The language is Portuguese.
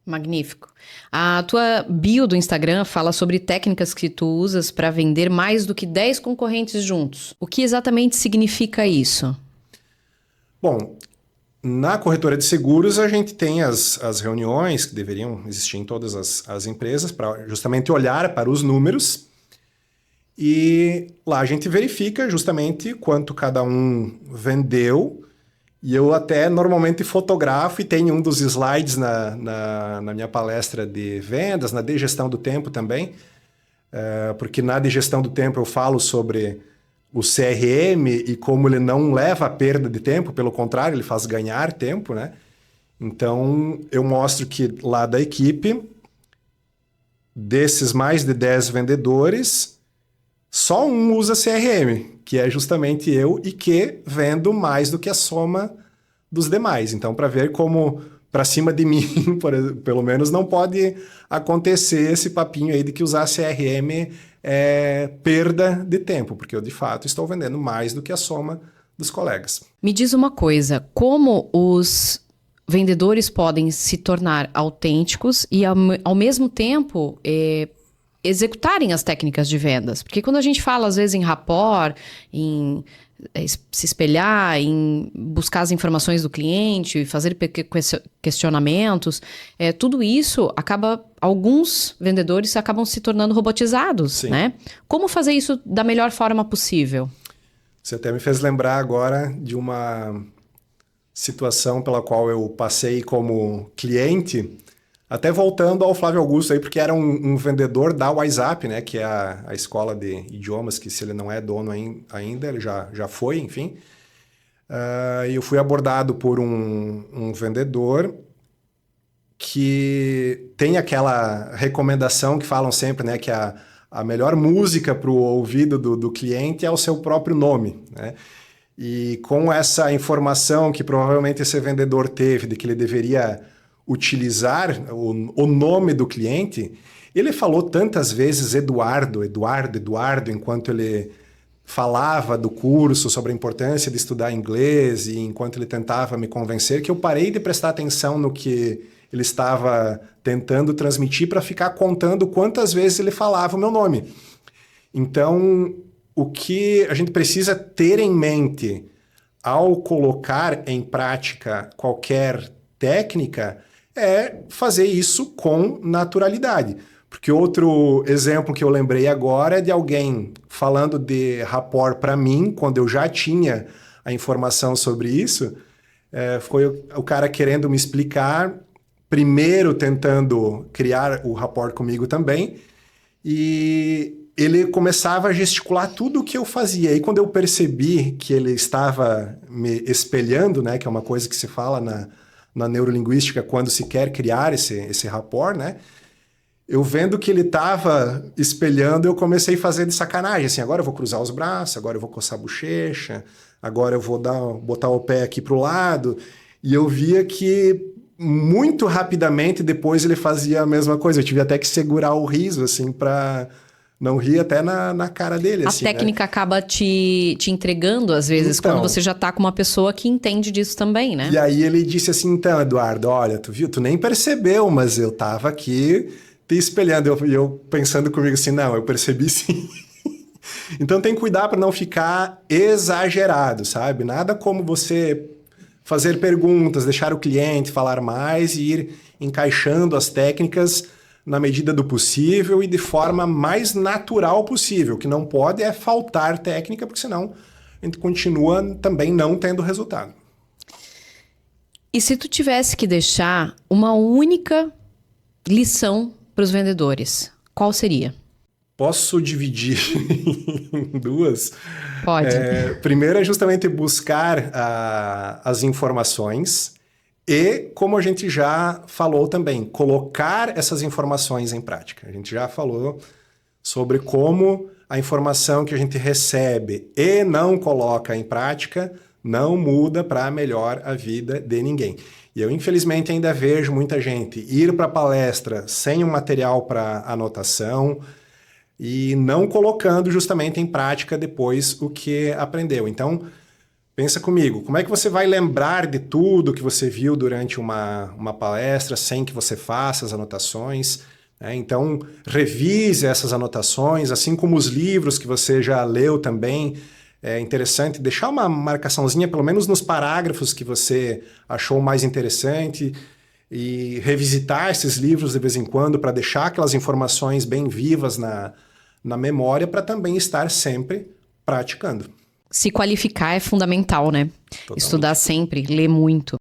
Magnífico. A tua bio do Instagram fala sobre técnicas que tu usas para vender mais do que 10 concorrentes juntos. O que exatamente significa isso? Bom, na corretora de seguros a gente tem as reuniões que deveriam existir em todas as empresas para justamente olhar para os números e lá a gente verifica justamente quanto cada um vendeu. E eu até normalmente fotografo e tenho um dos slides na minha palestra de vendas, na de gestão do tempo também, porque na de gestão do tempo eu falo sobre o CRM e como ele não leva a perda de tempo, pelo contrário, ele faz ganhar tempo, né? Então, eu mostro que lá da equipe, desses mais de 10 vendedores, só um usa CRM, que é justamente eu, e que vendo mais do que a soma dos demais. Então, para ver como para cima de mim, pelo menos, não pode acontecer esse papinho aí de que usar CRM é perda de tempo, porque eu, de fato, estou vendendo mais do que a soma dos colegas. Me diz uma coisa, como os vendedores podem se tornar autênticos e, ao mesmo tempo, executarem as técnicas de vendas? Porque quando a gente fala, às vezes, em rapport, em se espelhar, em buscar as informações do cliente, fazer questionamentos, tudo isso alguns vendedores acabam se tornando robotizados, Sim. Né? Como fazer isso da melhor forma possível? Você até me fez lembrar agora de uma situação pela qual eu passei como cliente, até voltando ao Flávio Augusto aí, porque era um vendedor da WhatsApp, né, que é a escola de idiomas, que se ele não é dono ainda, ele já foi, enfim. E eu fui abordado por um vendedor que tem aquela recomendação que falam sempre, né, que a melhor música para o ouvido do cliente é o seu próprio nome, né? E com essa informação que provavelmente esse vendedor teve de que ele deveria utilizar o nome do cliente, ele falou tantas vezes Eduardo, enquanto ele falava do curso, sobre a importância de estudar inglês e enquanto ele tentava me convencer, que eu parei de prestar atenção no que ele estava tentando transmitir para ficar contando quantas vezes ele falava o meu nome. Então, o que a gente precisa ter em mente ao colocar em prática qualquer técnica é fazer isso com naturalidade. Porque outro exemplo que eu lembrei agora é de alguém falando de rapport para mim, quando eu já tinha a informação sobre isso, foi o cara querendo me explicar, primeiro tentando criar o rapport comigo também, e ele começava a gesticular tudo o que eu fazia. E quando eu percebi que ele estava me espelhando, né, que é uma coisa que se fala na neurolinguística quando se quer criar esse rapport, né, eu vendo que ele estava espelhando, eu comecei a fazer de sacanagem, assim, agora eu vou cruzar os braços, agora eu vou coçar a bochecha, agora eu vou botar o pé aqui para o lado, e eu via que muito rapidamente depois ele fazia a mesma coisa, eu tive até que segurar o riso, assim, para não rir até na cara dele. A assim, técnica, né? acaba te entregando, às vezes, Então, quando você já tá com uma pessoa que entende disso também, né? E aí ele disse assim, então, Eduardo, olha, tu viu, tu nem percebeu, mas eu tava aqui te espelhando. E eu pensando comigo assim, não, eu percebi sim. Então tem que cuidar para não ficar exagerado, sabe? Nada como você fazer perguntas, deixar o cliente falar mais e ir encaixando as técnicas na medida do possível e de forma mais natural possível. O que não pode é faltar técnica, porque senão a gente continua também não tendo resultado. E se tu tivesse que deixar uma única lição para os vendedores, qual seria? Posso dividir em duas? Pode. Primeiro é justamente buscar as informações e, como a gente já falou também, colocar essas informações em prática. A gente já falou sobre como a informação que a gente recebe e não coloca em prática não muda para melhor a vida de ninguém. E eu, infelizmente, ainda vejo muita gente ir para a palestra sem um material para anotação e não colocando justamente em prática depois o que aprendeu. Então, Pensa comigo, como é que você vai lembrar de tudo que você viu durante uma palestra sem que você faça as anotações? Então, revise essas anotações, assim como os livros que você já leu também. É interessante deixar uma marcaçãozinha, pelo menos nos parágrafos que você achou mais interessante, e revisitar esses livros de vez em quando para deixar aquelas informações bem vivas na memória, para também estar sempre praticando. Se qualificar é fundamental, né? Totalmente. Estudar sempre, ler muito.